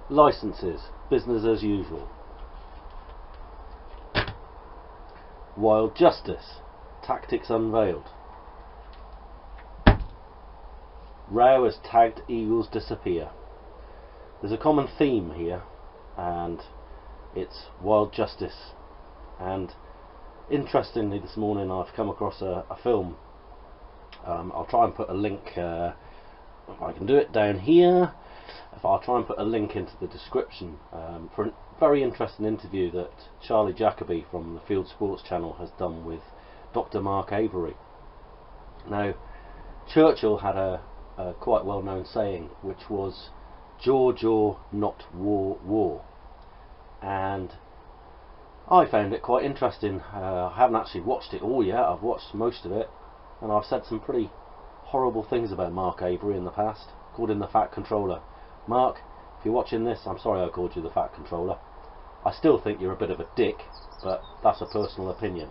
Licenses, business as usual. Wild Justice, tactics unveiled. Row as tagged eagles disappear. There's a common theme here, and it's Wild Justice. And interestingly, this morning I've come across a film. I'll try and put a link, if I can do it, down here. If I'll try and put a link into the description for a very interesting interview that Charlie Jacoby from the Field Sports channel has done with Dr. Mark Avery. Now, Churchill had a quite well-known saying, which was "Jaw, jaw, not war, war," and I found it quite interesting. I haven't actually watched it all yet. I've watched most of it, and I've said some pretty horrible things about Mark Avery in the past. Called him the Fat Controller. Mark, if you're watching this, I'm sorry I called you the Fat Controller. I still think you're a bit of a dick, but that's a personal opinion.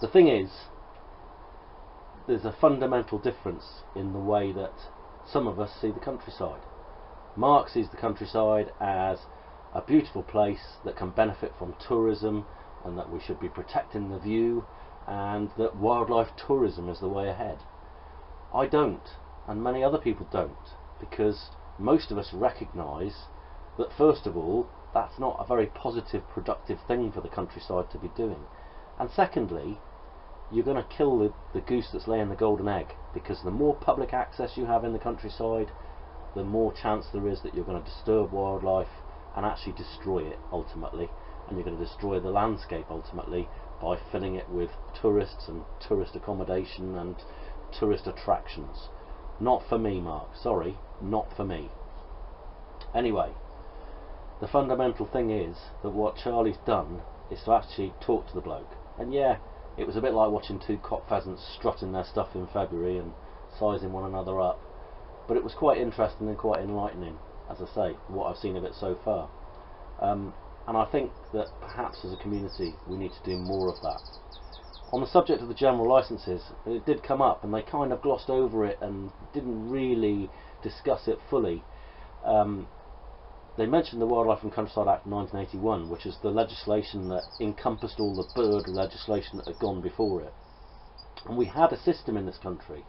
The thing is, there's a fundamental difference in the way that some of us see the countryside. Mark sees the countryside as a beautiful place that can benefit from tourism, and that we should be protecting the view, and that wildlife tourism is the way ahead. I don't, and many other people don't, because most of us recognise that, first of all, that's not a very positive, productive thing for the countryside to be doing, and secondly, you're going to kill the goose that's laying the golden egg, because the more public access you have in the countryside, the more chance there is that you're going to disturb wildlife and actually destroy it ultimately, and you're going to destroy the landscape ultimately by filling it with tourists and tourist accommodation and tourist attractions. Not for me, Mark, sorry, not for me. Anyway, the fundamental thing is that what Charlie's done is to actually talk to the bloke, and yeah, it was a bit like watching two cock pheasants strutting their stuff in February and sizing one another up, but it was quite interesting and quite enlightening, as I say, what I've seen of it so far. And I think that perhaps as a community we need to do more of that. On the subject of the general licenses, it did come up and they kind of glossed over it and didn't really discuss it fully. They mentioned the Wildlife and Countryside Act 1981, which is the legislation that encompassed all the bird legislation that had gone before it. And we had a system in this country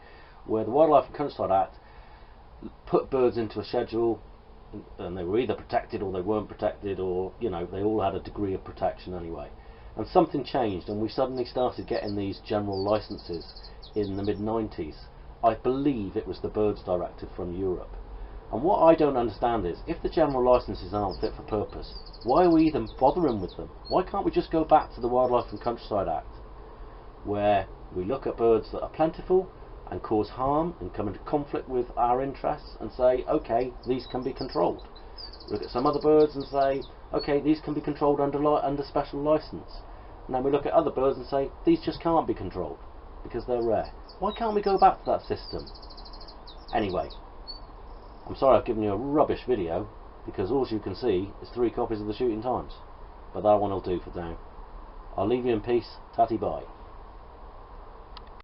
where the Wildlife and Countryside Act put birds into a schedule, and they were either protected or they weren't protected, or you know, they all had a degree of protection anyway. And something changed, and we suddenly started getting these general licenses in the mid-90s. I believe it was the Birds Directive from Europe. And what I don't understand is, if the general licenses aren't fit for purpose, why are we even bothering with them? Why can't we just go back to the Wildlife and Countryside Act, where we look at birds that are plentiful and cause harm and come into conflict with our interests and say, okay, these can be controlled. Look at some other birds and say, okay, these can be controlled under special license. And then we look at other birds and say, these just can't be controlled because they're rare. Why can't we go back to that system? Anyway, I'm sorry I've given you a rubbish video, because all you can see is 3 copies of the Shooting Times. But that one will do for now. I'll leave you in peace. Tatty bye.